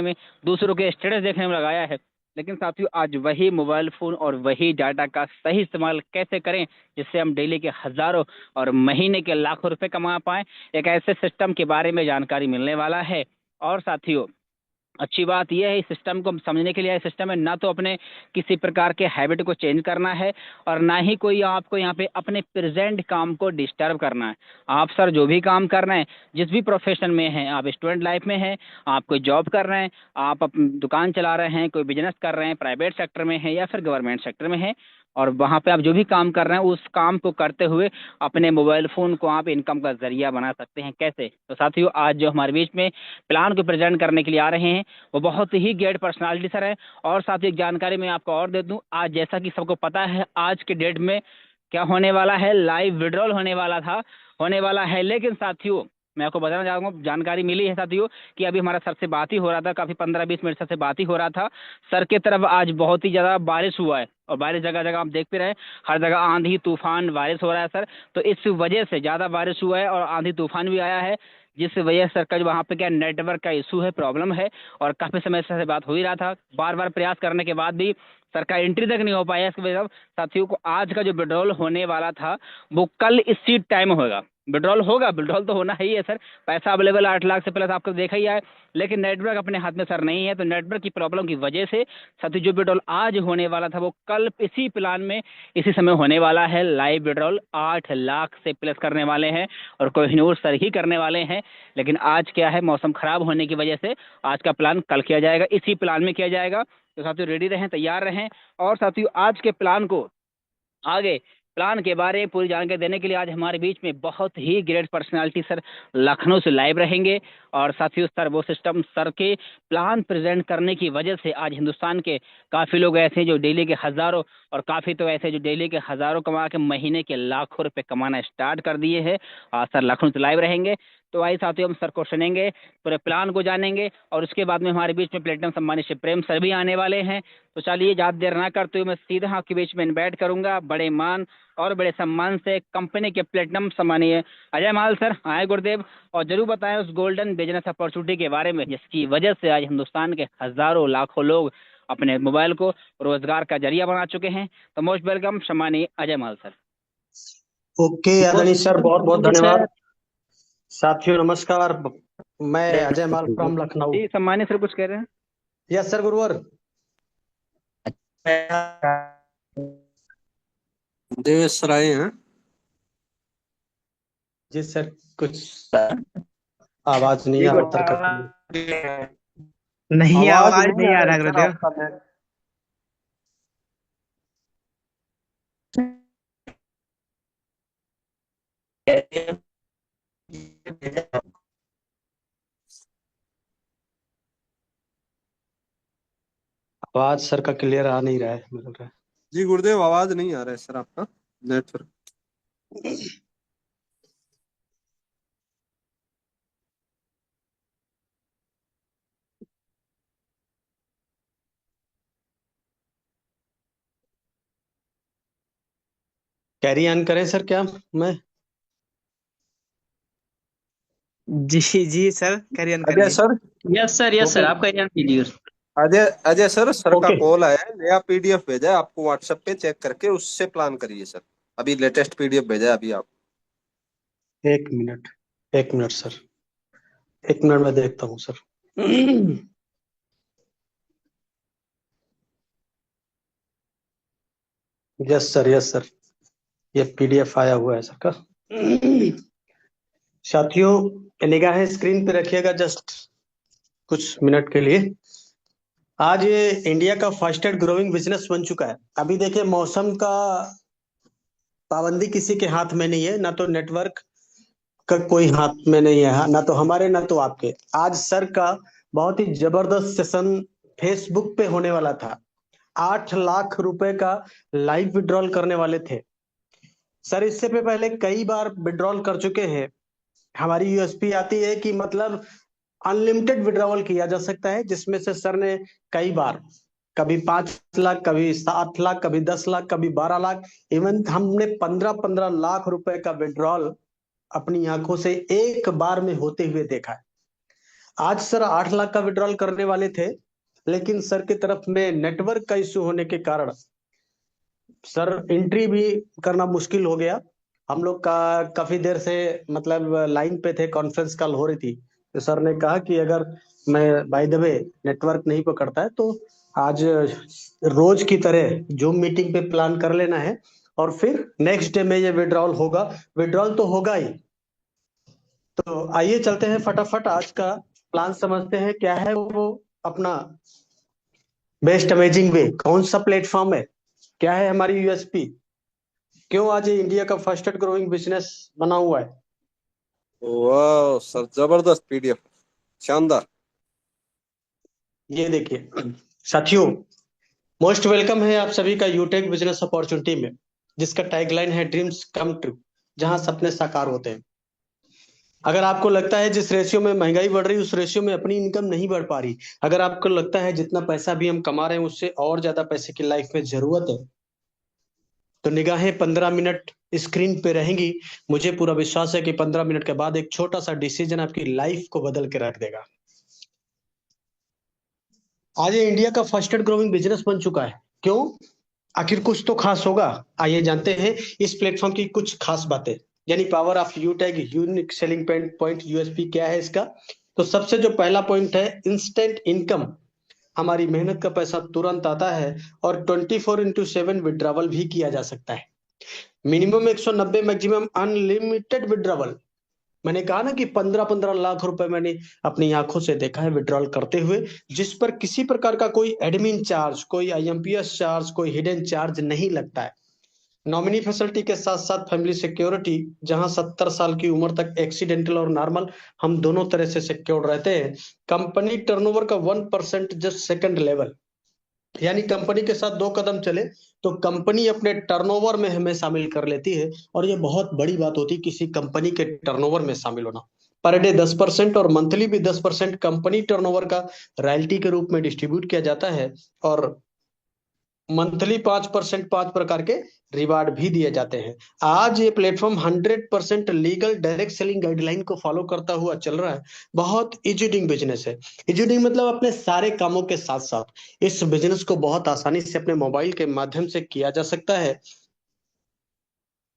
में, दूसरों के स्टेटस देखने में लगाया है। लेकिन साथियों, आज वही मोबाइल फोन और वही डाटा का सही इस्तेमाल कैसे करें जिससे हम डेली के हजारों और महीने के लाखों रुपए कमा पाएं, एक ऐसे सिस्टम के बारे में जानकारी मिलने वाला है। और साथियों, अच्छी बात यह है, इस सिस्टम को समझने के लिए, इस सिस्टम में ना तो अपने किसी प्रकार के हैबिट को चेंज करना है और ना ही कोई आपको यहाँ पे अपने प्रेजेंट काम को डिस्टर्ब करना है। आप सर जो भी काम कर रहे हैं, जिस भी प्रोफेशन में हैं, आप स्टूडेंट लाइफ में हैं, आप कोई जॉब कर रहे हैं, आप अपनी दुकान चला रहे हैं, कोई बिजनेस कर रहे हैं, प्राइवेट सेक्टर में हैं या फिर गवर्नमेंट सेक्टर में हैं, और वहाँ पे आप जो भी काम कर रहे हैं उस काम को करते हुए अपने मोबाइल फोन को आप इनकम का जरिया बना सकते हैं। कैसे? तो साथियों, आज जो हमारे बीच में प्लान को प्रेजेंट करने के लिए आ रहे हैं वो बहुत ही ग्रेट पर्सनालिटी सर है। और साथ ही एक जानकारी मैं आपको और दे दूं, आज जैसा कि सबको पता है, आज के डेट में क्या होने वाला है, लाइव विड्रॉल होने वाला था, होने वाला है। लेकिन साथियों, मैं आपको बताना चाहूंगा, जानकारी मिली है साथियों कि अभी हमारा सर से बात ही हो रहा था, काफी 15-20 मिनट सर से बात ही हो रहा था। सर के तरफ आज बहुत ही ज्यादा बारिश हुआ है और बारिश जगह जगह आप देख भी रहे हैं, हर जगह आंधी तूफान बारिश हो रहा है सर। तो इस वजह से ज्यादा बारिश हुआ है और आंधी तूफान भी आया है, जिस वजह से सर का जो वहाँ पे क्या नेटवर्क का इशू है, प्रॉब्लम है। और काफी समय से बात हो ही रहा था, बार बार प्रयास करने के बाद भी सर का एंट्री तक नहीं हो पाया। इसकी वजह से साथियों को आज का जो विड्रॉल होने वाला था वो कल इसी टाइम होगा। विड्रॉल होगा, विड्रॉल तो होना ही है सर, पैसा अवेलेबल 8 लाख से प्लस आपको देखा ही है। लेकिन नेटवर्क अपने हाथ में सर नहीं है, तो नेटवर्क की प्रॉब्लम की वजह से साथियों जो विड्रॉल आज होने वाला था वो कल इसी प्लान में इसी समय होने वाला है। लाइव विड्रॉल 8 लाख से प्लस करने वाले हैं और कोहिनूर सर ही करने वाले हैं। लेकिन आज क्या है, मौसम खराब होने की वजह से आज का प्लान कल किया जाएगा, इसी प्लान में किया जाएगा। तो साथियों रेडी रहें, तैयार रहें। और साथियों, आज के प्लान को आगे प्लान के बारे में पूरी जानकारी देने के लिए आज हमारे बीच में बहुत ही ग्रेट पर्सनालिटी सर लखनऊ से लाइव रहेंगे। और साथियों, सर वो सिस्टम सर के प्लान प्रेजेंट करने की वजह से आज हिंदुस्तान के काफ़ी लोग ऐसे हैं जो डेली के हज़ारों, और काफ़ी तो ऐसे जो डेली के हज़ारों कमा के महीने के लाखों रुपए कमाना स्टार्ट कर दिए हैं। सर लखनऊ से लाइव रहेंगे। तो आइए साथियों, हम सर को सुनेंगे, पूरे प्लान को जानेंगे, और उसके बाद में हमारे बीच में प्लेटिनम सम्मानित श्री प्रेम सर भी आने वाले हैं। तो चलिए ज़्यादा देर ना करते हुए मैं सीधा आपके बीच में इन्वाइट करूंगा बड़े मान और बड़े सम्मान से कंपनी के प्लेटिनम सम्मानीय अजय माल सर। आए गुरुदेव, और जरूर बताएं उस गोल्डन बिजनेस अपॉर्चुनिटी के बारे में जिसकी वजह से आज हिंदुस्तान के हजारों लाखों लोग अपने मोबाइल को रोजगार का जरिया बना चुके हैं। तो मोस्ट वेलकम सम्मानीय अजय माल सर। ओके आदरणीय सर, बहुत बहुत धन्यवाद। साथियों नमस्कार, मैं अजय माल फ्रॉम लखनऊ। जी सम्मानीय सर, कुछ कह रहे हैं? यस सर गुरुवर। देवेश सर आए हैं। जी सर, कुछ आवाज नहीं आ रहा सर। नहीं, आवाज नहीं आ रहा गुरुदेव। आवाज सर का क्लियर आ नहीं रहा है, मिल रहा है। जी गुरुदेव, आवाज नहीं आ रहा है सर आपका, नेटवर्क। कैरी ऑन करें सर क्या मैं? जी जी सर, कैरी ऑन अजय करिए। सर, यस सर, आप कैरी ऑन कीजिए। अजय सर का ओके। कॉल आया है, नया पीडीएफ भेजा है आपको व्हाट्सएप पे, चेक करके उससे प्लान करिए सर। अभी लेटेस्ट पीडीएफ भेजा है अभी आप। एक मिनट सर, एक मिनट में देखता हूँ सर। यस सर, ये पीडीएफ आया हुआ है सर का। साथियों निगाहें स्क्रीन पे रखिएगा जस्ट कुछ मिनट के लिए। आज ये इंडिया का फास्टेस्ट ग्रोइंग बिजनेस बन चुका है। अभी देखिए, मौसम का पाबंदी किसी के हाथ में नहीं है, ना तो नेटवर्क का कोई हाथ में नहीं है, ना तो हमारे ना तो आपके। आज सर का बहुत ही जबरदस्त सेशन फेसबुक पे होने वाला था। 8 लाख रुपए का लाइव विड्रॉल करने वाले थे सर। इससे पहले कई बार विड्रॉल कर चुके हैं। हमारी यूएसपी आती है कि मतलब अनलिमिटेड विड्रॉवल किया जा सकता है, जिसमें से सर ने कई बार, कभी 5 लाख, कभी 7 लाख, कभी 10 लाख, कभी 12 लाख, इवन हमने 15-15 लाख रुपए का विड्रॉल अपनी आंखों से एक बार में होते हुए देखा है। आज सर 8 लाख का विड्रॉल करने वाले थे, लेकिन सर की तरफ में नेटवर्क का इश्यू होने के कारण सर एंट्री भी करना मुश्किल हो गया। हम लोग का काफी देर से मतलब लाइन पे थे, कॉन्फ्रेंस कॉल हो रही थी, तो सर ने कहा कि अगर मैं बाय द वे नेटवर्क नहीं पकड़ता है तो आज रोज की तरह जूम मीटिंग पे प्लान कर लेना है, और फिर नेक्स्ट डे में ये विड्रॉल होगा। विड्रॉल तो होगा ही। तो आइए चलते हैं फटाफट, आज का प्लान समझते हैं क्या है वो अपना बेस्ट अमेजिंग वे, कौन सा प्लेटफॉर्म है, क्या है हमारी यूएसपी, क्यों आज ये इंडिया का फास्टेस्ट ग्रोइंग बिजनेस बना हुआ है। वाह सर, जबरदस्त पीडीएफ, शानदार। ये देखिए साथियों, मोस्ट वेलकम है आप सभी का यूटेक बिजनेस अपॉर्चुनिटी में, जिसका टैगलाइन है ड्रीम्स कम ट्रू, जहां सपने साकार होते हैं। अगर आपको लगता है जिस रेशियो में महंगाई बढ़ रही है उस रेशियो में अपनी इनकम नहीं बढ़ पा रही, अगर आपको लगता है जितना पैसा भी हम कमा रहे हैं उससे और ज्यादा पैसे की लाइफ में जरूरत है, तो निगाहें 15 मिनट स्क्रीन पे रहेंगी। मुझे पूरा विश्वास है कि 15 मिनट के बाद एक छोटा सा डिसीजन आपकी लाइफ को बदल के रख देगा। आज ये इंडिया का फास्टेस्ट ग्रोइंग बिजनेस बन चुका है। क्यों? आखिर कुछ तो खास होगा। आइए जानते हैं इस प्लेटफॉर्म की कुछ खास बातें, यानी power of UTag, unique selling point, USP क्या है इसका। तो सबसे जो पहला पॉइंट है, इंस्टेंट इनकम। हमारी मेहनत का पैसा तुरंत आता है और 24x7 विड्रावल भी किया जा सकता है। Minimum 190, maximum unlimited withdrawal. मैंने कहा ना कि 15-15 लाख रुपए मैंने अपनी आंखों से देखा है विड्रॉल करते हुए, जिस पर किसी प्रकार का कोई एडमिन चार्ज, कोई आईएमपीएस चार्ज, कोई हिडन चार्ज नहीं लगता है। नॉमिनी फैसिलिटी के साथ साथ फैमिली सिक्योरिटी, जहां 70 साल की उम्र तक एक्सीडेंटल और नॉर्मल हम दोनों तरह से सिक्योर रहते हैं। कंपनी टर्नओवर का 1% जस्ट सेकंड लेवल, यानी कंपनी के साथ 2 कदम चले तो कंपनी अपने टर्नओवर में हमें शामिल कर लेती है, और ये बहुत बड़ी बात होती है किसी कंपनी के टर्नओवर में शामिल होना। पर डे 10% और मंथली भी 10% कंपनी टर्नओवर का रॉयल्टी के रूप में डिस्ट्रीब्यूट किया जाता है, और मंथली 5%, 5 प्रकार के रिवार्ड भी दिए जाते हैं। आज ये platform 100% legal direct selling guideline को फॉलो करता हुआ चल रहा है। बहुत इजी डूइंग बिजनेस है। इजी डूइंग मतलब अपने सारे कामों के साथ साथ इस बिजनेस को बहुत आसानी से अपने मोबाइल के माध्यम से किया जा सकता है।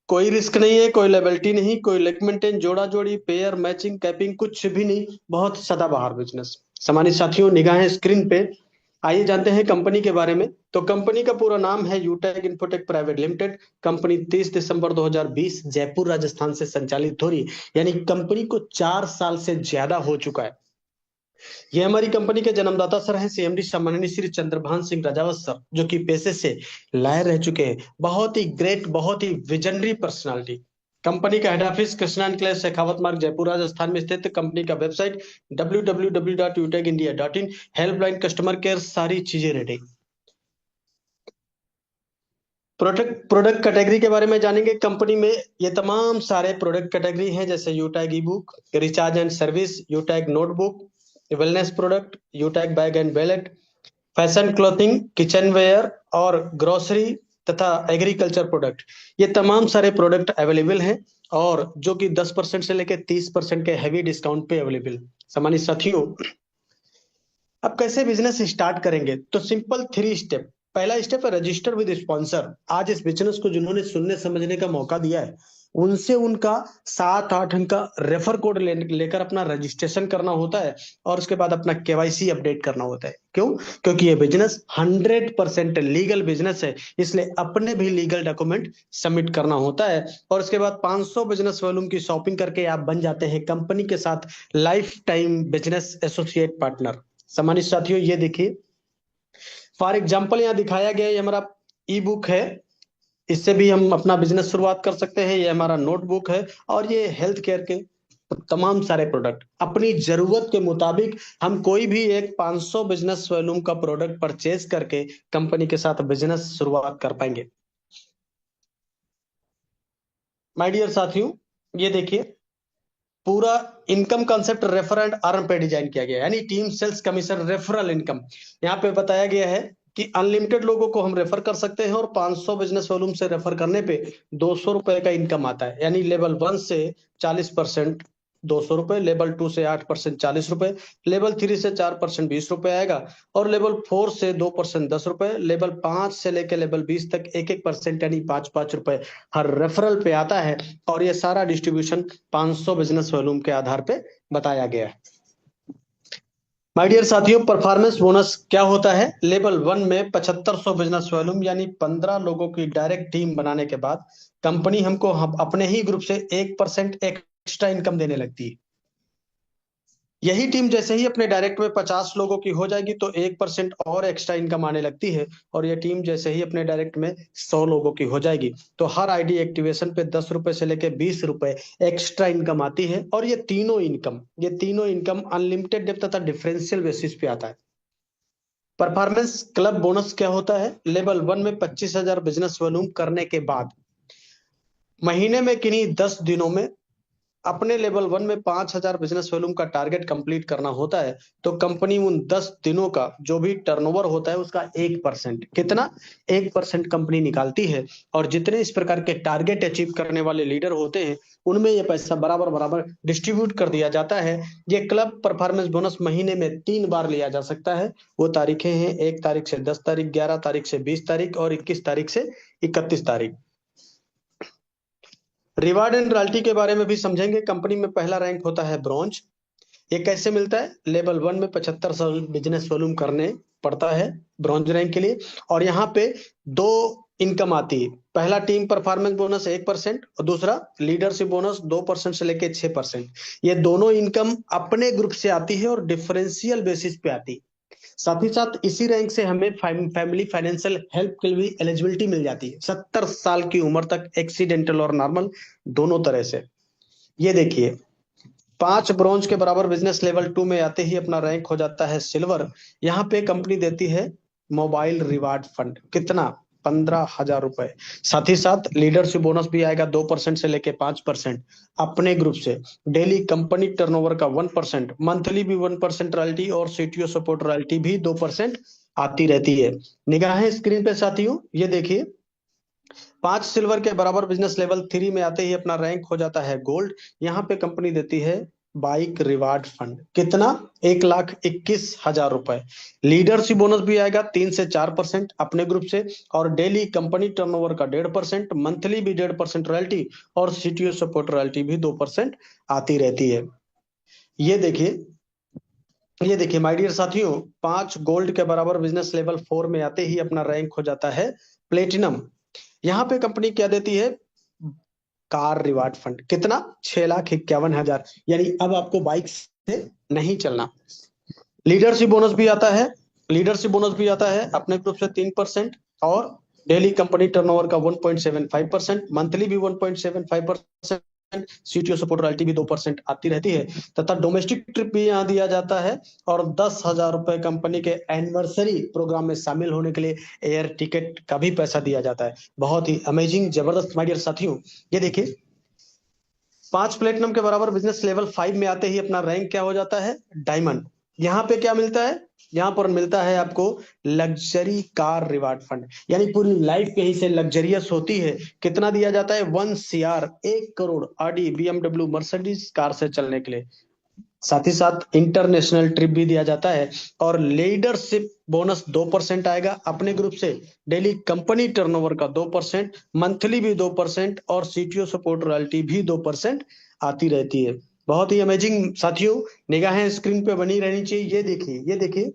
कोई रिस्क नहीं है, कोई लायबिलिटी नहीं, कोई लेग मेंटेन, जोड़ा जोड़ी, पेयर मैचिंग, कैपिंग, कुछ भी नहीं। बहुत सदाबहार बिजनेस। सम्मानित साथियों, निगाहें स्क्रीन पे। आइए जानते हैं कंपनी के बारे में। तो कंपनी का पूरा नाम है यूटेक इन्फोटेक प्राइवेट लिमिटेड। कंपनी 30 दिसंबर 2020 जयपुर राजस्थान से संचालित हो रही, यानी कंपनी को 4 साल से ज्यादा हो चुका है। ये हमारी कंपनी के जन्मदाता सर हैं सीएमडी सम्माननीय श्री चंद्रभान सिंह राजावत सर, जो कि पेशे से लायर रह चुके हैं। बहुत ही ग्रेट, बहुत ही विजनरी पर्सनालिटी। कंपनी का head office Krishna enclave Shekhawat मार्ग जयपुर राजस्थान में स्थित। कंपनी का website www.utegindia.in। Helpline, customer care, सारी चीजें रेडी। प्रोडक्ट कैटेगरी के बारे में जानेंगे। कंपनी में ये तमाम सारे प्रोडक्ट कैटेगरी हैं, जैसे UTag ebook, recharge and service, UTag notebook, wellness product, UTag bag and wallet, fashion clothing, kitchenware और ग्रोसरी तथा एग्रीकल्चर प्रोडक्ट। ये तमाम सारे प्रोडक्ट अवेलेबल हैं, और जो कि 10% से लेकर 30% के हैवी डिस्काउंट पे अवेलेबल। सम्मानित साथियों, अब कैसे बिजनेस स्टार्ट करेंगे? तो सिंपल 3 स्टेप। पहला स्टेप है रजिस्टर विद स्पॉन्सर। आज इस बिजनेस को जिन्होंने सुनने समझने का मौका दिया है, उनसे उनका 7-8 अंक का रेफर कोड लेकर अपना रजिस्ट्रेशन करना होता है, और उसके बाद अपना केवाईसी अपडेट करना होता है। क्यों? क्योंकि ये बिजनेस 100% लीगल बिजनेस है, इसलिए अपने भी लीगल डॉक्यूमेंट सबमिट करना होता है। और उसके बाद 500 बिजनेस वॉल्यूम की शॉपिंग करके आप बन जाते हैं कंपनी के साथ life time business associate partner. सम्मानित साथियों, ये देखिए फॉर एग्जाम्पल यहाँ दिखाया गया, ये हमारा ई बुक है, इससे भी हम अपना बिजनेस शुरुआत कर सकते हैं। ये हमारा नोटबुक है, और ये हेल्थ केयर के तमाम सारे प्रोडक्ट अपनी जरूरत के मुताबिक हम कोई भी एक 500 बिजनेस वॉल्यूम का प्रोडक्ट परचेज करके कंपनी के साथ बिजनेस शुरुआत कर पाएंगे। माय डियर साथियों, ये देखिए पूरा income concept refer and earn पे डिजाइन किया गया है, यानी team sales commission referral income. यहाँ पे बताया गया है कि अनलिमिटेड लोगों को हम रेफर कर सकते हैं, और 500 बिजनेस वॉल्यूम से रेफर करने पे 200 रुपए का इनकम आता है, यानी लेवल 1 से 40% 200 रुपए, लेवल 2 से 8% 40 रुपए, लेवल 3 से 4% 20 रुपए आएगा, और लेवल 4 से 2% 10 रुपए, लेवल 5 से लेकर लेवल 20 तक 1-1% यानी 5-5 रुपए हर रेफरल पे आता है। और ये सारा डिस्ट्रीब्यूशन 500 बिजनेस वॉल्यूम के आधार पे बताया गया है। माय डियर साथियों, परफॉर्मेंस बोनस क्या होता है? लेवल 1 में 7500 बिजनेस वॉल्यूम यानी 15 लोगों की डायरेक्ट टीम बनाने के बाद कंपनी हमको अपने ही ग्रुप से 1% एक्स्ट्रा इनकम देने लगती है। यही टीम जैसे ही अपने डायरेक्ट में 50 लोगों की हो जाएगी तो 1% और एक्स्ट्रा इनकम आने लगती है, और ये टीम जैसे ही अपने डायरेक्ट में 100 लोगों की हो जाएगी तो हर आईडी एक्टिवेशन पे 10 रुपए से लेके 20 रुपए एक्स्ट्रा इनकम आती है। और ये तीनों इनकम अनलिमिटेड तथा डिफरेंशियल बेसिस पे आता है। परफॉर्मेंस क्लब बोनस क्या होता है? लेवल 1 में 25,000 बिजनेस वॉल्यूम करने के बाद महीने में किन्हीं 10 दिनों में अपने लेवल 1 में 5,000 बिजनेस वॉल्यूम का टारगेट कंप्लीट करना होता है, तो कंपनी उन 10 दिनों का जो भी टर्नओवर होता है उसका 1%, कितना 1% कंपनी निकालती है। और जितने इस प्रकार के टारगेट अचीव करने वाले लीडर होते हैं उनमें यह पैसा बराबर बराबर डिस्ट्रीब्यूट कर दिया जाता है। ये क्लब परफॉर्मेंस बोनस महीने में 3 बार लिया जा सकता है। वो तारीखें हैं 1 तारीख से 10 तारीख, 11 तारीख से 20 तारीख और 21 तारीख से 31 तारीख। रिवार्ड एंड रॉयल्टी के बारे में भी समझेंगे। कंपनी में पहला रैंक होता है ब्रॉन्ज। ये कैसे मिलता है? लेवल 1 में 75 साल बिजनेस वॉल्यूम करने पड़ता है ब्रॉन्ज रैंक के लिए। और यहाँ पे 2 इनकम आती है। पहला टीम परफॉर्मेंस बोनस 1% और दूसरा लीडरशिप बोनस 2% से लेके 6%। ये दोनों इनकम अपने ग्रुप से आती है और डिफरेंशियल बेसिस पे आती है। साथ ही साथ इसी रैंक से हमें फैमिली फाइनेंशियल हेल्प के लिए भी एलिजिबिलिटी मिल जाती है 70 साल की उम्र तक, एक्सीडेंटल और नॉर्मल दोनों तरह से। ये देखिए 5 ब्रॉन्ज के बराबर बिजनेस लेवल 2 में आते ही अपना रैंक हो जाता है सिल्वर। यहाँ पे कंपनी देती है मोबाइल रिवार्ड फंड, कितना 15,000 रुपए। साथ ही साथ लीडरशिप बोनस भी आएगा 2% से लेके 5% अपने ग्रुप से। डेली कंपनी टर्नओवर का 1%, मंथली भी 1% रॉयल्टी और सीटीओ सपोर्ट रॉयल्टी भी 2% आती रहती है। निगाहें स्क्रीन पे साथियों, ये देखिए 5 सिल्वर के बराबर बिजनेस लेवल 3 में आते ही अपना रैंक हो जाता है गोल्ड। यहाँ पे कंपनी देती है बाइक रिवार्ड फंड, कितना 1,21,000 रुपए। लीडरशिप बोनस भी आएगा 3 से 4% अपने ग्रुप से, और डेली कंपनी टर्नओवर का 1.5%, मंथली भी 1.5% रॉयल्टी और सीटीओ सपोर्ट रॉयल्टी भी 2% आती रहती है। ये देखिए माय डियर साथियों, 5 गोल्ड के बराबर बिजनेस लेवल 4 में आते ही अपना रैंक हो जाता है प्लेटिनम। यहाँ पे कंपनी क्या देती है? कार रिवार्ड फंड, कितना 6,51,000, यानी अब आपको बाइक से नहीं चलना। लीडरशिप बोनस भी आता है अपने ग्रुप से 3%, और डेली कंपनी टर्नओवर का 1.75%, मंथली भी 1.75%, सीटीओ सपोर्ट रॉयल्टी भी 2% आती रहती है। तथा डोमेस्टिक ट्रिप भी यहाँ दिया जाता है, और 10,000 रुपए कंपनी के एनिवर्सरी प्रोग्राम में शामिल होने के लिए एयर टिकट का भी पैसा दिया जाता है। बहुत ही अमेजिंग, जबरदस्त माय डियर साथियों। ये देखिए 5 प्लेटिनम के बराबर बिजनेस लेवल 5 में आते ही अपना रैंक क्या हो जाता है? डायमंड। यहाँ पे क्या मिलता है? यहाँ पर मिलता है आपको लग्जरी कार रिवार्ड फंड, यानी पूरी लाइफ कहीं से लग्जरियस होती है। कितना दिया जाता है? 1 CR, 1 crore Audi, BMW, Mercedes car से चलने के लिए। साथ ही साथ इंटरनेशनल ट्रिप भी दिया जाता है, और लीडरशिप बोनस 2% आएगा अपने ग्रुप से। डेली कंपनी टर्नओवर का 2%, मंथली भी 2% और सीटीओ सपोर्ट रॉयल्टी भी 2% आती रहती है। बहुत ही अमेजिंग साथियों, निगाहें स्क्रीन पे बनी रहनी चाहिए। ये देखिए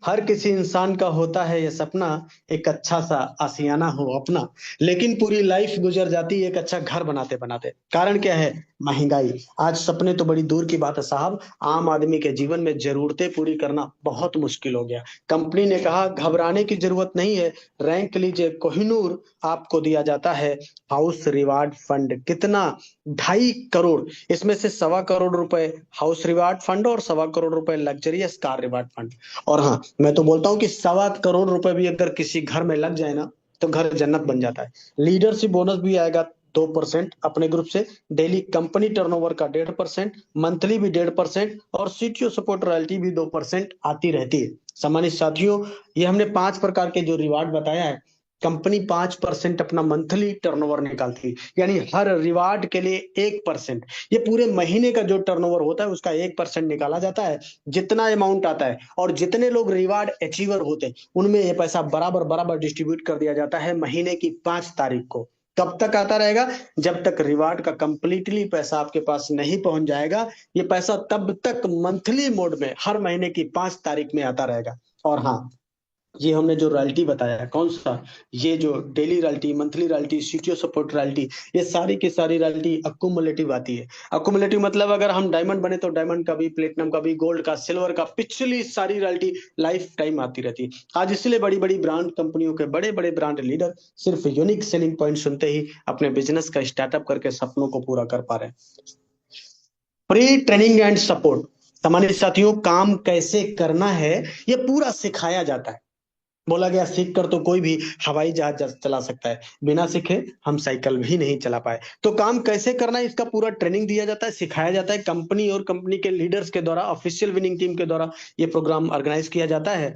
हर किसी इंसान का होता है ये सपना, एक अच्छा सा आशियाना हो अपना, लेकिन पूरी लाइफ गुजर जाती है एक अच्छा घर बनाते बनाते। कारण क्या है? महंगाई। आज सपने तो बड़ी दूर की बात है साहब, आम आदमी के जीवन में जरूरतें पूरी करना बहुत मुश्किल हो गया। कंपनी ने कहा घबराने की जरूरत नहीं है, रैंक लीजिए कोहिनूर, आपको दिया जाता है हाउस रिवार्ड फंड। कितना? 2.5 करोड़। इसमें से 1.25 करोड़ रुपए हाउस रिवार्ड फंड और 1.25 करोड़ रुपए लग्जरियस कार रिवार्ड फंड। और हाँ, मैं तो बोलता हूँ कि 1.25 करोड़ रुपए भी अगर किसी घर में लग जाए ना तो घर जन्नत बन जाता है। लीडरशिप बोनस भी आएगा 2% अपने ग्रुप से। डेली कंपनी टर्नओवर का 1.5%, मंथली भी 1.5% और सीटीओ सपोर्ट रॉयल्टी भी 2% आती रहती है। सम्मानित साथियों, ये हमने 5 प्रकार के जो रिवार्ड बताया है, कंपनी 5% अपना मंथली टर्नओवर निकालती है, यानी हर रिवार्ड के लिए 1%। ये पूरे महीने का जो टर्नओवर होता है उसका 1% निकाला जाता है। जितना अमाउंट आता है और जितने लोग रिवार्ड अचीवर होते हैं उनमें ये पैसा बराबर बराबर डिस्ट्रीब्यूट कर दिया जाता है महीने की 5 तारीख को। कब तक आता रहेगा? जब तक रिवार्ड का कंप्लीटली पैसा आपके पास नहीं पहुंच जाएगा। ये पैसा तब तक मंथली मोड में हर महीने की 5 तारीख में आता रहेगा। और हाँ, ये हमने जो रॉयल्टी बताया, कौन सा? ये जो daily royalty, monthly royalty, CTO support royalty, ये सारी की सारी रॉयल्टी अकुमुलेटिव आती है। अकुमुलेटिव मतलब अगर हम डायमंड बने तो डायमंड का भी, प्लेटिनम का भी, गोल्ड का, सिल्वर का, पिछली सारी रॉयल्टी लाइफ टाइम आती रहती है। आज इसलिए बड़ी बड़ी ब्रांड कंपनियों के बड़े बड़े ब्रांड लीडर सिर्फ यूनिक सेलिंग पॉइंट सुनते ही अपने बिजनेस का स्टार्टअप करके सपनों को पूरा कर पा रहे हैं। प्री ट्रेनिंग एंड सपोर्ट, सामान्य साथियों, काम कैसे करना है ये पूरा सिखाया जाता है। बोला गया सीख कर तो कोई भी हवाई जहाज चला सकता है, बिना सीखे हम साइकिल भी नहीं चला पाए। तो काम कैसे करना है इसका पूरा ट्रेनिंग दिया जाता है, सिखाया जाता है। कंपनी और कंपनी के लीडर्स के द्वारा, ऑफिशियल विनिंग टीम के द्वारा ये प्रोग्राम ऑर्गेनाइज किया जाता है।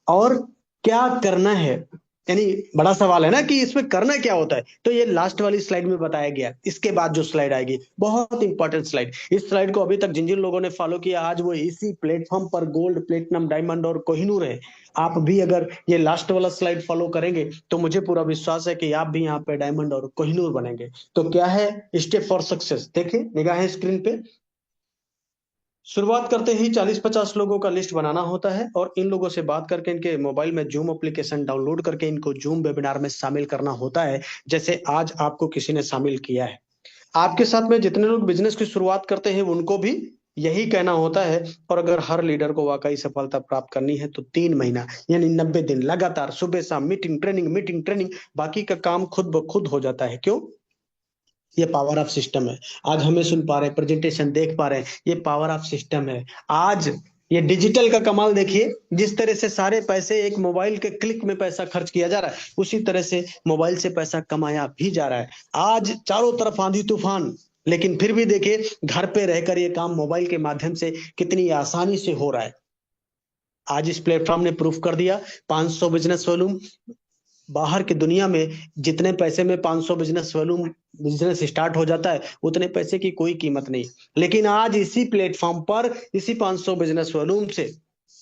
और क्या करना है, यानी बड़ा सवाल है ना कि इसमें करना क्या होता है, तो ये लास्ट वाली स्लाइड में बताया गया। इसके बाद जो स्लाइड आएगी बहुत इंपॉर्टेंट स्लाइड, इस स्लाइड को अभी तक जिन जिन लोगों ने फॉलो किया आज वो इसी प्लेटफॉर्म पर गोल्ड, प्लेटिनम, डायमंड और कोहिनूर है। आप भी अगर ये लास्ट वाला स्लाइड फॉलो करेंगे तो मुझे पूरा विश्वास है कि आप भी यहाँ पे डायमंड और कोहिनूर बनेंगे। तो क्या है स्टेप फॉर सक्सेस, देखिए निगाहें स्क्रीन पे। शुरुआत करते ही 40-50 लोगों का लिस्ट बनाना होता है और इन लोगों से बात करके इनके मोबाइल में जूम एप्लीकेशन डाउनलोड करके इनको जूम वेबिनार में शामिल करना होता है, जैसे आज आपको किसी ने शामिल किया है। आपके साथ में जितने लोग बिजनेस की शुरुआत करते हैं उनको भी यही कहना होता है। और अगर हर लीडर को वाकई सफलता प्राप्त करनी है तो 3 महीना यानी 90 दिन लगातार सुबह शाम मीटिंग ट्रेनिंग, बाकी का काम खुद ब खुद हो जाता है। क्यों? ये पावर ऑफ सिस्टम है। आज हमें सुन पा रहे हैं, प्रेजेंटेशन देख पा रहे हैं, ये पावर ऑफ सिस्टम है। आज ये डिजिटल का कमाल देखिए, जिस तरह से सारे पैसे एक मोबाइल के क्लिक में पैसा खर्च किया जा रहा है उसी तरह से मोबाइल से पैसा कमाया भी जा रहा है। आज चारों तरफ आंधी तूफान, लेकिन फिर भी देखिए घर पे रहकर ये काम मोबाइल के माध्यम से कितनी आसानी से हो रहा है। आज इस प्लेटफॉर्म ने प्रूफ कर दिया। 500 बिजनेस वॉल्यूम, बाहर की दुनिया में जितने पैसे में 500 बिजनेस वॉल्यूम बिजनेस स्टार्ट हो जाता है उतने पैसे की कोई कीमत नहीं। लेकिन आज इसी प्लेटफॉर्म पर इसी 500 बिजनेस वॉल्यूम से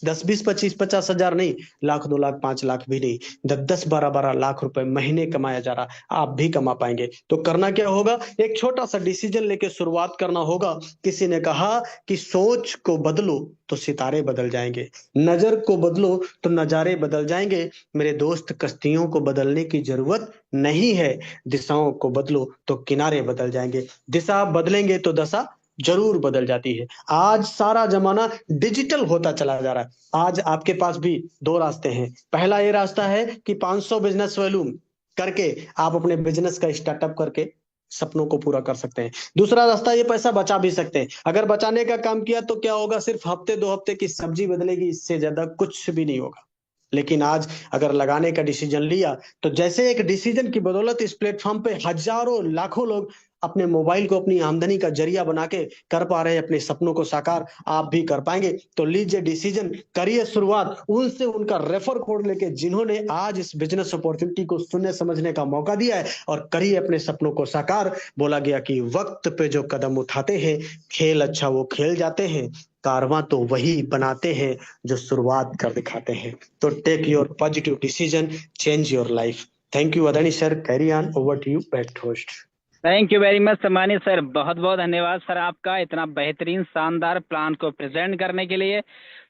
10, 20, 25, 50 हजार नहीं, लाख, 2 लाख, 5 लाख भी नहीं, 10, 10, 12, 12 लाख रुपए महीने कमाया जा रहा। आप भी कमा पाएंगे। तो करना क्या होगा? एक छोटा सा डिसीजन लेके शुरुआत करना होगा। किसी ने कहा कि सोच को बदलो तो सितारे बदल जाएंगे, नजर को बदलो तो नजारे बदल जाएंगे। मेरे दोस्त, कश्तियों को बदलने की जरूरत नहीं है, दिशाओं को बदलो तो किनारे बदल जाएंगे। दिशा बदलेंगे तो दशा जरूर बदल जाती है। आज सारा जमाना डिजिटल होता चला जा रहा है। आज आपके पास भी 2 रास्ते हैं। पहला ये रास्ता है कि 500 बिजनेस वॉल्यूम करके आप अपने बिजनेस का स्टार्टअप करके सपनों को पूरा कर सकते हैं। दूसरा रास्ता, ये पैसा बचा भी सकते हैं। अगर बचाने का काम किया तो क्या होगा? सिर्फ हफ्ते 2 हफ्ते की सब्जी बदलेगी, इससे ज्यादा कुछ भी नहीं होगा। लेकिन आज अगर लगाने का डिसीजन लिया तो जैसे एक डिसीजन की बदौलत इस प्लेटफॉर्म पे हजारों लाखों लोग अपने मोबाइल को अपनी आमदनी का जरिया बना के कर पा रहे हैं अपने सपनों को साकार, आप भी कर पाएंगे। तो लीजिए डिसीजन, करिए शुरुआत उनसे उनका रेफर कोड लेके जिन्होंने आज इस बिजनेस अपॉर्चुनिटी को सुनने समझने का मौका दिया है, और करिए अपने सपनों को साकार। बोला गया कि वक्त पे जो कदम उठाते हैं खेल अच्छा वो खेल जाते हैं, कारवां तो वही बनाते हैं जो शुरुआत कर दिखाते हैं। तो take your positive decision, change your life. Thank you Adani sir, carry on, over to you best host. Thank you very much सम्मानित सर, बहुत बहुत धन्यवाद सर आपका इतना बेहतरीन शानदार प्लान को प्रेजेंट करने के लिए।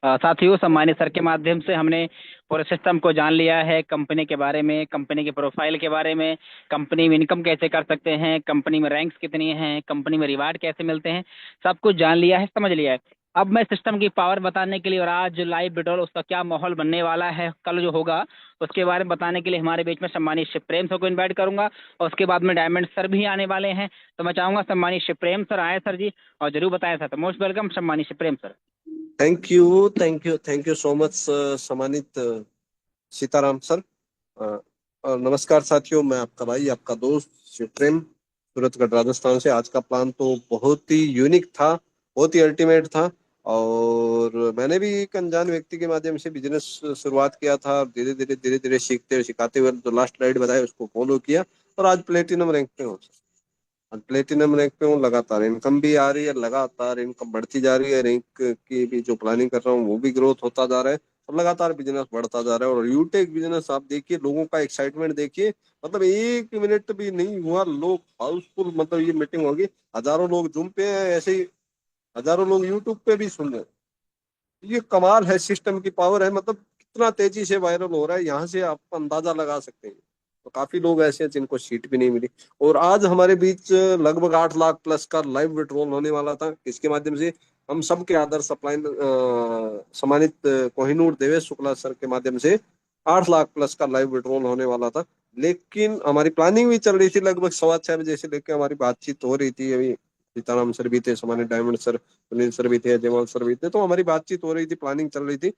साथियों, सम्मानित सर के माध्यम से हमने पूरे सिस्टम को जान लिया है, कंपनी के बारे में, कंपनी के प्रोफाइल के बारे में, कंपनी में इनकम कैसे कर सकते हैं, कंपनी में रैंक्स कितनी हैं, कंपनी में रिवार्ड कैसे मिलते हैं, सब कुछ जान लिया है, समझ लिया है। अब मैं सिस्टम की पावर बताने के लिए और आज जो लाइव विड्रॉल उसका क्या माहौल बनने वाला है, कल जो होगा उसके बारे में बताने के लिए हमारे बीच में सम्मानित शिवप्रेम सर को इन्वाइट करूंगा और उसके बाद में डायमंड सर भी आने वाले हैं। तो मैं चाहूंगा सम्मानित शिवप्रेम सर आए सर जी, और जरूर बताएं सर। तो मोस्ट वेलकम सम्मानित Shivprem sir. Thank you so much सम्मानित सीताराम सर। और नमस्कार साथियों, मैं आपका भाई, आपका दोस्त शिवप्रेम, सूरतगढ़ राजस्थान से। आज का प्लान तो बहुत ही यूनिक था, बहुत ही अल्टीमेट था और मैंने भी एक अनजान व्यक्ति के माध्यम से बिजनेस शुरुआत किया था। धीरे धीरे सीखते हुए सिखाते हुए जो लास्ट स्लाइड बताया उसको फॉलो किया और आज प्लेटिनम रैंक पे हूँ। आज प्लेटिनम रैंक पे हूँ। लगातार इनकम भी आ रही है, लगातार इनकम बढ़ती जा रही है। रैंक की भी जो प्लानिंग कर रहा हूँ वो भी ग्रोथ होता जा रहा है और लगातार बिजनेस बढ़ता जा रहा है। और यूटेक बिजनेस आप देखिए, लोगों का एक्साइटमेंट देखिए, मतलब 1 मिनट भी नहीं हुआ लोग हाउसफुल, मतलब ये मीटिंग होगी, हजारों लोग जूम पे हैं, ऐसे ही हजारों लोग यूट्यूब पे भी सुन रहे हैं। ये कमाल है, सिस्टम की पावर है। मतलब कितना तेजी से वायरल हो रहा है, यहाँ से आप अंदाजा लगा सकते हैं। तो काफी लोग ऐसे हैं जिनको सीट भी नहीं मिली। और आज हमारे बीच लगभग 8 लाख प्लस का लाइव विड्रॉल होने वाला था। इसके माध्यम से हम सबके आदर सप्लाई सम्मानित कोहिनूर देवेश शुक्ला सर के माध्यम से 8 लाख प्लस का लाइव विड्रॉल होने वाला था। लेकिन हमारी प्लानिंग भी चल रही थी, लगभग 6:15 बजे से लेकर हमारी बातचीत हो रही थी। अभी सीताराम सर भी थे, सम्मानित डायमंड सर, सुनील सर भी थे, जयमाल सर भी थे, तो हमारी बातचीत हो रही थी, प्लानिंग चल रही थी।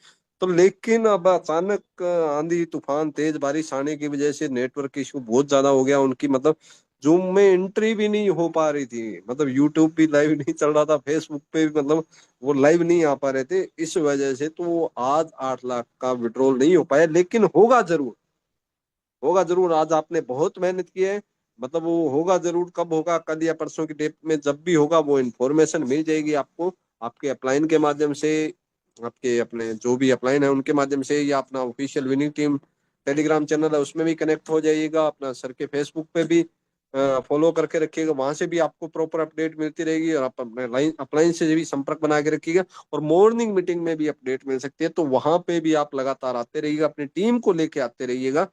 तो लेकिन अब अचानक आंधी तूफान तेज बारिश आने की वजह से नेटवर्क इशू बहुत ज्यादा हो गया उनकी। मतलब जूम में एंट्री भी नहीं हो पा रही थी, मतलब यूट्यूब भी लाइव नहीं चल रहा था, फेसबुक पे भी मतलब वो लाइव नहीं आ पा रहे थे। इस वजह से तो आज 8 लाख का विड्रॉल नहीं हो पाया, लेकिन होगा जरूर, होगा जरूर। आज आपने बहुत मेहनत की है, मतलब वो होगा जरूर। कब होगा? कल या परसों की डेट में जब भी होगा वो इन्फॉर्मेशन मिल जाएगी आपको, आपके अपलाइन के माध्यम से, आपके अपने जो भी अपलाइन है उनके माध्यम से, या अपना official winning team Telegram channel है उसमें भी कनेक्ट हो जाइएगा, अपना सर के फेसबुक पे भी फॉलो करके रखिएगा, वहां से भी आपको प्रॉपर अपडेट मिलती रहेगी। और आप अपने लाइन अपलाइन से भी संपर्क बना के रखिएगा। और मॉर्निंग मीटिंग में भी अपडेट मिल सकती है, तो वहां पे भी आप लगातार आते रहिएगा, अपनी टीम को लेके आते रहिएगा।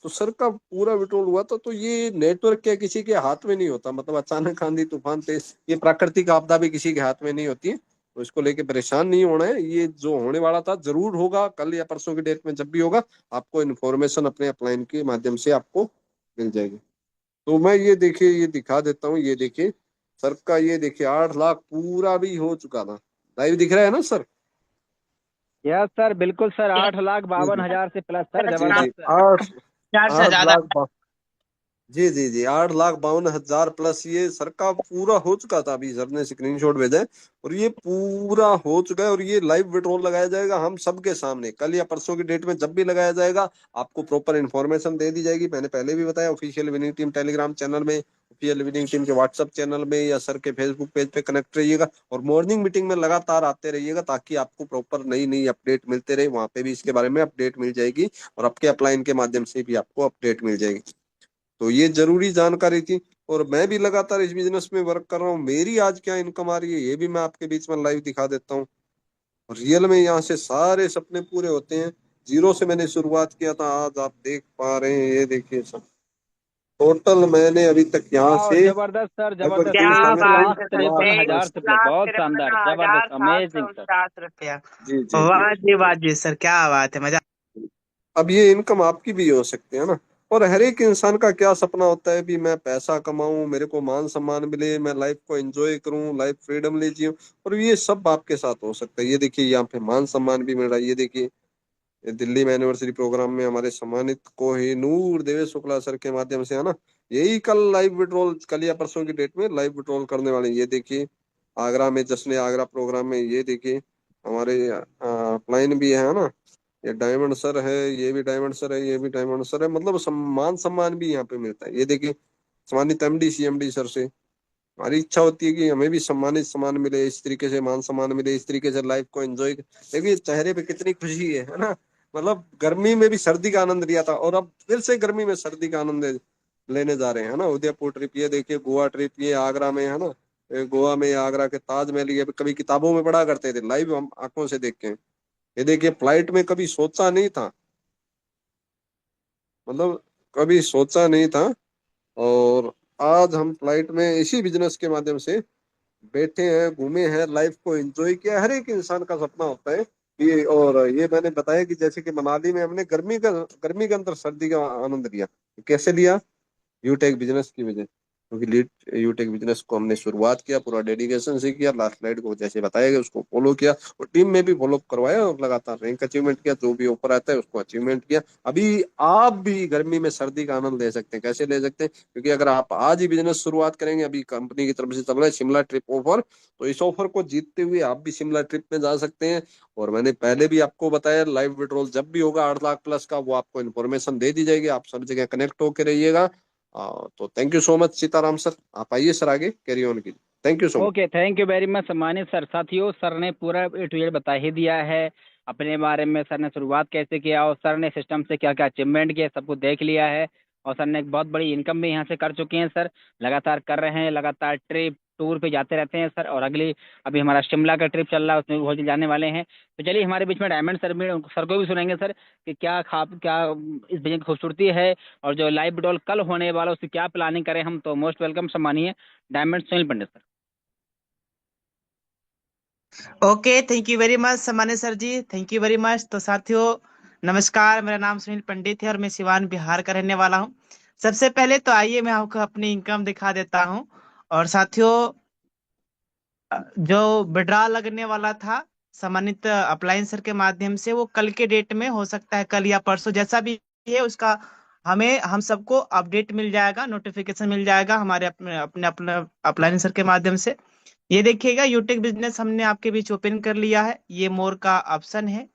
तो सर का पूरा विड्रॉल हुआ था। तो ये नेटवर्क क्या किसी के हाथ में नहीं होता, मतलब अचानक आंधी तूफान तेज, ये प्राकृतिक आपदा भी किसी के हाथ में नहीं होती है। तो इसको लेके परेशान नहीं होना है, ये जो होने वाला था जरूर होगा, कल या परसों की डेट में जब भी होगा आपको इन्फॉर्मेशन अपने अपलाइन के माध्यम से आपको मिल जाएगी। तो मैं ये देखिए, ये दिखा देता हूँ, ये देखिए सर का, ये देखिए 8 लाख पूरा भी हो चुका था। लाइव दिख रहा है ना सर? यस सर, बिल्कुल सर, 8,52,000 से प्लस सर, जी जी, जबरदस्त सर। आठ चार से आठ ज्यादा। लाख जी जी जी, 8,52,000 प्लस ये सर का पूरा हो चुका था। अभी सर ने स्क्रीनशॉट भेजा है और ये पूरा हो चुका है। और ये लाइव विड्रॉल लगाया जाएगा हम सबके सामने, कल या परसों की डेट में जब भी लगाया जाएगा आपको प्रॉपर इन्फॉर्मेशन दे दी जाएगी। मैंने पहले भी बताया, official winning team Telegram channel में, ऑफिशियल विनिंग टीम के व्हाट्सएप चैनल में, या सर के फेसबुक पेज पे कनेक्ट रहिएगा। और मॉर्निंग मीटिंग में लगातार आते रहिएगा ताकि आपको प्रॉपर नई नई अपडेट मिलते रहे। वहां पे भी इसके बारे में अपडेट मिल जाएगी और आपके अपलाइन के माध्यम से भी आपको अपडेट मिल जाएगी। तो ये जरूरी जानकारी थी। और मैं भी लगातार इस बिजनेस में वर्क कर रहा हूँ। मेरी आज क्या इनकम आ रही है ये भी मैं आपके बीच में लाइव दिखा देता हूँ। और रियल में यहाँ से सारे सपने पूरे होते हैं। जीरो से मैंने शुरुआत किया था, आज आप देख पा रहे हैं, ये देखिए सब टोटल मैंने अभी तक यहाँ वाह, से जबरदस्त सर, लगभग जबरदस्त, क्या तीन साल एक में बात लाख है सर, तिरपन हजार 23 से प्लस, लाख बहुत तिरपन शानदार, हजार जबरदस्त, सात सौ अमेजिंग सर। उनचास रुपया जी जी जी। वाह जी वाह जी सर, क्या बात है, मजा। अब ये इनकम आपकी भी हो सकती है ना। और हर एक इंसान का क्या सपना होता है भी मैं पैसा कमाऊं, मेरे को मान सम्मान मिले, मैं लाइफ को एंजॉय करूं, लाइफ फ्रीडमली जीऊं। और ये सब आपके साथ हो सकता है। ये देखिए यहाँ पे मान सम्मान भी मिल रहा है। ये देखिए, ये दिल्ली में एनिवर्सरी प्रोग्राम में हमारे सम्मानित कोहिनूर देवेश शुक्ला सर के माध्यम से है ना, यही कल लाइव विड्रॉल, कल या परसों की डेट में लाइव विड्रॉल करने वाले हैं। ये देखिए आगरा में जश्न आगरा प्रोग्राम में, ये देखिए हमारे अपलाइन भी है ना, ये डायमंड सर है, ये भी डायमंड सर है, ये भी डायमंड सर है। मतलब सम्मान सम्मान भी यहाँ पे मिलता है। ये देखिए सम्मानित एमडी सीएमडी सर से, हमारी इच्छा होती है कि हमें भी सम्मान मिले, इस तरीके से मान सम्मान मिले, इस तरीके से लाइफ को एंजॉय। देखिए चेहरे पे कितनी खुशी है ना। मतलब गर्मी में भी सर्दी का आनंद लिया था और अब फिर से गर्मी में सर्दी का आनंद लेने जा रहे हैं ना। उदयपुर ट्रिप, ये देखिए गोवा ट्रिप, ये आगरा में है ना, ये गोवा में आगरा के ताजमहल, ये कभी किताबों में पढ़ा करते थे, लाइव हम आंखों से देख के। ये देखिए फ्लाइट में, कभी सोचा नहीं था, मतलब कभी सोचा नहीं था। और आज हम फ्लाइट में इसी बिजनेस के माध्यम से बैठे हैं, घूमे हैं, लाइफ को एंजॉय किया। हर एक इंसान का सपना होता है ये। और ये मैंने बताया कि जैसे कि मनाली में हमने गर्मी के अंदर सर्दी का आनंद लिया। कैसे लिया? यूटेक बिजनेस की वजह। क्योंकि लीड यूटेक बिजनेस को हमने शुरुआत किया, पूरा डेडिकेशन से किया, लास्ट स्लाइड को जैसे बताया गया उसको फॉलो किया, और टीम में भी फॉलो करवाया और लगातार रैंक अचीवमेंट किया, जो भी ऑफर आता है उसको अचीवमेंट किया। अभी आप भी गर्मी में सर्दी का आनंद ले सकते हैं। कैसे ले सकते हैं? क्योंकि अगर आप आज ही बिजनेस शुरुआत करेंगे, अभी कंपनी की तरफ से चल रहा है शिमला ट्रिप ऑफर, तो इस ऑफर को जीतते हुए आप भी शिमला ट्रिप में जा सकते हैं। और मैंने पहले भी आपको बताया, लाइव विड्रॉल जब भी होगा 8 लाख प्लस का, वो आपको इन्फॉर्मेशन दे दी जाएगी, आप सब जगह कनेक्ट होकर रहिएगा। तो thank you so much Sitaram sir, आप आइए सर आगे कैरी ऑन कीजिए। Thank you so much. Okay, thank you very much सम्मानित सर। साथियों, सर ने पूरा ए टू जेड बता ही दिया है अपने बारे में। सर ने शुरुआत कैसे किया और सर ने सिस्टम से क्या क्या अचीवमेंट किया, सबको देख लिया है। और सर ने एक बहुत बड़ी इनकम भी यहाँ से कर चुके हैं सर, लगातार कर रहे हैं, लगातार ट्रिप टूर पे जाते रहते हैं सर। और अगली अभी हमारा शिमला का ट्रिप चल रहा है, उसमें भी बहुत जल्द जाने वाले हैं। तो चलिए, हमारे बीच में डायमंड सर भी, सर को भी सुनेंगे सर कि क्या क्या इस बिजनेस की खूबसूरती है, और जो लाइव विड्रॉल कल होने वाला उसकी क्या प्लानिंग करें हम। तो मोस्ट वेलकम सम्मानीय diamond Sunil Pandit sir. Okay, thank you very much सम्मानित sir ji, thank you very much. तो साथियों, नमस्कार, मेरा नाम सुनील पंडित है और मैं सिवान बिहार का रहने वाला हूँ। सबसे पहले तो आइए मैं आपको अपनी इनकम दिखा देता हूँ। और साथियों, जो विड्रा लगने वाला था सम्मानित अप्लायंस सर के माध्यम से, वो कल के डेट में हो सकता है, कल या परसों, जैसा भी है उसका हमें हम सबको अपडेट मिल जाएगा, नोटिफिकेशन मिल जाएगा हमारे अपने अपने अपने अप्लायंस सर के माध्यम से। ये देखिएगा, यूटेक बिजनेस हमने आपके बीच ओपन कर लिया है। ये मोर का ऑप्शन है,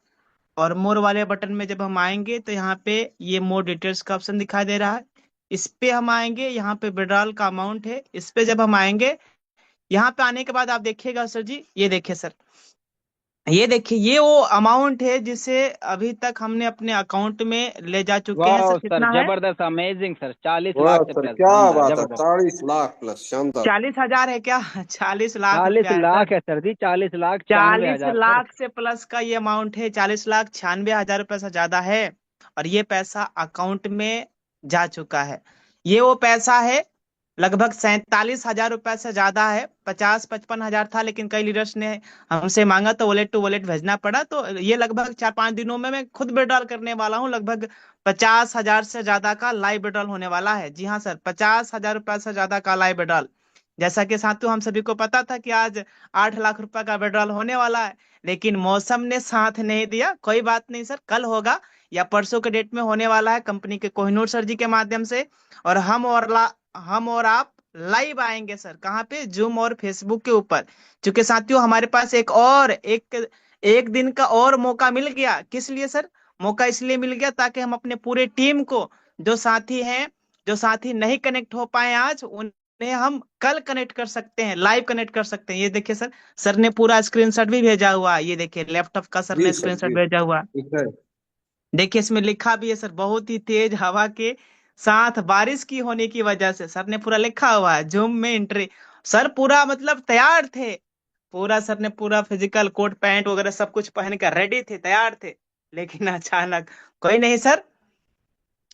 और मोर वाले बटन में जब हम आएंगे तो यहाँ पे ये मोर डिटेल्स का ऑप्शन दिखाई दे रहा है। इस पे हम आएंगे, यहाँ पे विड्रॉल का अमाउंट है, इस पे जब हम आएंगे, यहाँ पे आने के बाद आप देखिएगा सर जी, ये देखिए सर, ये देखिए, ये वो अमाउंट है जिसे अभी तक हमने अपने अकाउंट में ले जा चुके हैं वाह सर। सर, कितना है? जबरदस्त, अमेजिंग सर, 40 वाह लाख से सर, प्लस, क्या शानदार, बात है, जबरदस्त। 40 लाख प्लस, शानदार। 40,000 है क्या? 40 लाख 40 रुपया है सर। लाख है सर जी, 40 लाख 96 चालीस हजार सर। लाख से प्लस का ये अमाउंट है, 40,96,000 रुपये से ज्यादा है। और ये पैसा अकाउंट में जा चुका है। ये वो पैसा है, लगभग 47,000 रुपये से ज्यादा है। 50-55 हजार था, लेकिन कई लीडर्स ने हमसे मांगा तो वॉलेट टू वॉलेट भेजना पड़ा। तो ये लगभग 4-5 दिनों में मैं खुद विड्रॉल करने वाला हूँ। लगभग 50,000 से ज्यादा का लाइव विड्रॉल होने वाला है। जी हाँ सर, 50,000 रुपये से ज्यादा का लाइव विड्रॉल। जैसा कि साथियों, हम सभी को पता था कि आज 8 लाख रुपए का विड्रॉल होने वाला है, लेकिन मौसम ने साथ नहीं दिया। कोई बात नहीं सर, कल होगा या परसों के डेट में होने वाला है, कंपनी के कोहिनूर सर जी के माध्यम से। और हम और आप लाइव आएंगे सर, कहाँ पे? जूम और फेसबुक के ऊपर। क्योंकि साथियों, हमारे पास एक एक दिन का और मौका मिल गया। किस लिए सर? मौका इसलिए मिल गया ताकि हम अपने पूरे टीम को, जो साथी हैं, जो साथी नहीं कनेक्ट हो पाए आज, उन्हें हम कल कनेक्ट कर सकते हैं, लाइव कनेक्ट कर सकते हैं। ये देखिए सर, सर ने पूरा स्क्रीनशॉट भी भेजा हुआ है। ये देखिए, लैपटॉप का सर जी ने सर, स्क्रीनशॉट जी भेजा हुआ है। ठीक है। देखिए, इसमें लिखा भी है सर, बहुत ही तेज हवा के साथ बारिश की होने की वजह से, सर ने पूरा लिखा हुआ है, जूम में एंट्री। सर पूरा मतलब तैयार थे, पूरा सर ने पूरा फिजिकल कोट पैंट वगैरह सब कुछ पहन कर रेडी थे, तैयार थे। लेकिन अचानक, कोई नहीं सर,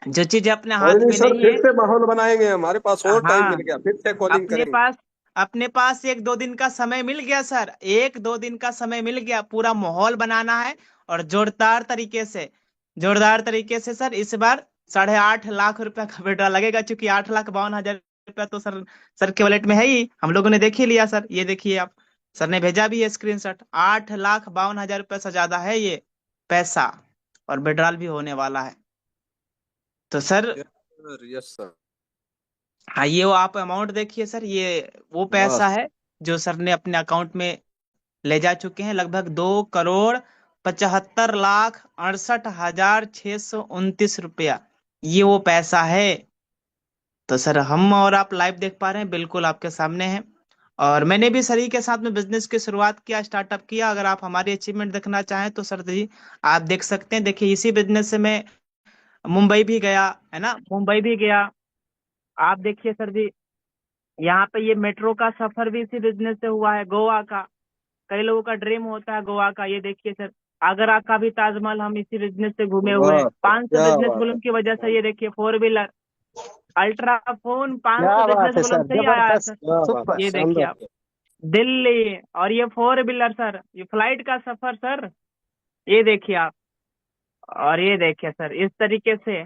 जो चीज अपने कोई हाथ नहीं में सर, नहीं फिर है। से माहौल बनाएंगे, हमारे पास और टाइम हाँ, मिल गया, फिर से कॉलिंग अपने करेंगे। पास अपने पास 1-2 दिन का समय मिल गया सर, 1-2 दिन का समय मिल गया, पूरा माहौल बनाना है। और जोरदार तरीके से सर, इस बार 8.5 लाख रुपए का बेटा लगेगा। चूंकि 8,52,000 रुपया तो सर के वॉलेट में है ही, हम लोगों ने देख ही लिया सर। ये देखिए आप, सर ने भेजा भी है स्क्रीनशॉट। 8,52,000 रुपये से ज्यादा है ये पैसा, और विड्रॉल भी होने वाला है। तो sir, yes sir, yes sir. हाँ, ये वो आप अमाउंट देखिए सर, ये वो पैसा बस। है जो सर ने अपने अकाउंट में ले जा चुके हैं। लगभग 2,75,68,629 रुपया, ये वो पैसा है। तो सर, हम और आप लाइव देख पा रहे हैं, बिल्कुल आपके सामने है। और मैंने भी सर ही के साथ में बिजनेस की शुरुआत किया, स्टार्टअप किया। अगर आप हमारी अचीवमेंट देखना चाहें तो सर जी, आप देख सकते हैं। देखिए, इसी बिजनेस से मैं मुंबई भी गया, है ना, मुंबई भी गया। आप देखिए सर जी, यहाँ पे ये मेट्रो का सफर भी इसी बिजनेस से हुआ है, गोवा का। कई लोगों का ड्रीम होता है गोवा का। ये देखिए सर, आगरा का भी ताजमहल हम इसी बिजनेस से घूमे हुए हैं। वाह सर, 500 क्या बिजनेस बात है। बुलम की वजह से, ये देखिए, 4 व्हीलर अल्ट्रा फोन, 500 क्या बिजनेस बात है बुलम सर, से ही आया है जबरदस्त, सर। क्या बात है, सुपर। ये देखिए आप, शानदार। दिल्ली। और ये 4 व्हीलर सर, ये फ्लाइट का सफर सर, ये देखिए आप। और ये देखिए सर, इस तरीके से।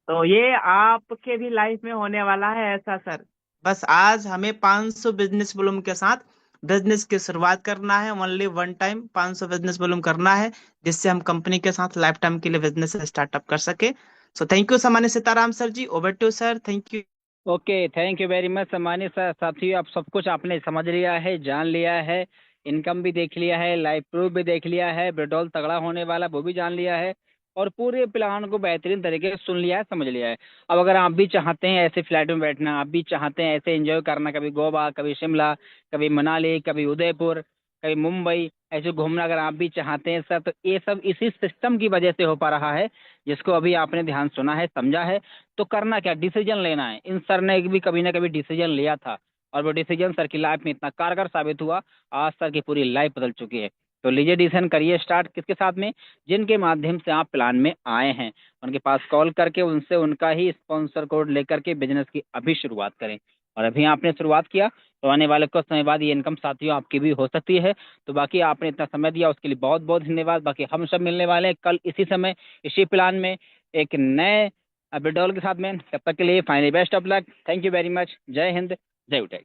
तो ये आपके भी लाइफ में होने वाला है ऐसा सर। बस आज हमें 500 बिजनेस वॉल्यूम के साथ बिजनेस की शुरुआत करना है। Only one time 500 business volume करना है, जिससे हम कंपनी के साथ लाइफ टाइम के लिए बिजनेस स्टार्टअप कर सके। सो थैंक यू सामान्य Sitaram sir ji, over to sir, thank you. Okay, thank you very much सम्मानित साथियों, आप सब कुछ आपने समझ लिया है, जान लिया है, इनकम भी देख लिया है, लाइफ प्रूफ भी देख लिया है, विड्रॉल तगड़ा होने वाला वो भी जान लिया है, और पूरे प्लान को बेहतरीन तरीके से सुन लिया है, समझ लिया है। अब अगर आप भी चाहते हैं ऐसे फ्लैट में बैठना, आप भी चाहते हैं ऐसे एंजॉय करना, कभी गोवा, कभी शिमला, कभी मनाली, कभी उदयपुर, कभी मुंबई, ऐसे घूमना अगर आप भी चाहते हैं सर, तो ये सब इसी सिस्टम की वजह से हो पा रहा है, जिसको अभी आपने ध्यान सुना है, समझा है। तो करना क्या, डिसीजन लेना है। इन सर ने भी कभी ना कभी डिसीजन लिया था, और वो डिसीजन सर की लाइफ में इतना कारगर साबित हुआ, आज सर की पूरी लाइफ बदल चुकी है। तो लीजिए डिसीजन करिए स्टार्ट, किसके साथ में, जिनके माध्यम से आप प्लान में आए हैं, उनके पास कॉल करके उनसे उनका ही स्पॉन्सर कोड लेकर के बिजनेस की अभी शुरुआत करें। और अभी आपने शुरुआत किया तो आने वाले कुछ समय बाद ये इनकम साथियों आपकी भी हो सकती है। तो बाकी आपने इतना समय दिया उसके लिए बहुत बहुत धन्यवाद। बाकी हम सब मिलने वाले हैं कल इसी समय, इसी प्लान में, एक नए विड्रॉल के साथ में। तब तक के लिए finally best of luck, thank you very much, जय हिंद, जय उठे।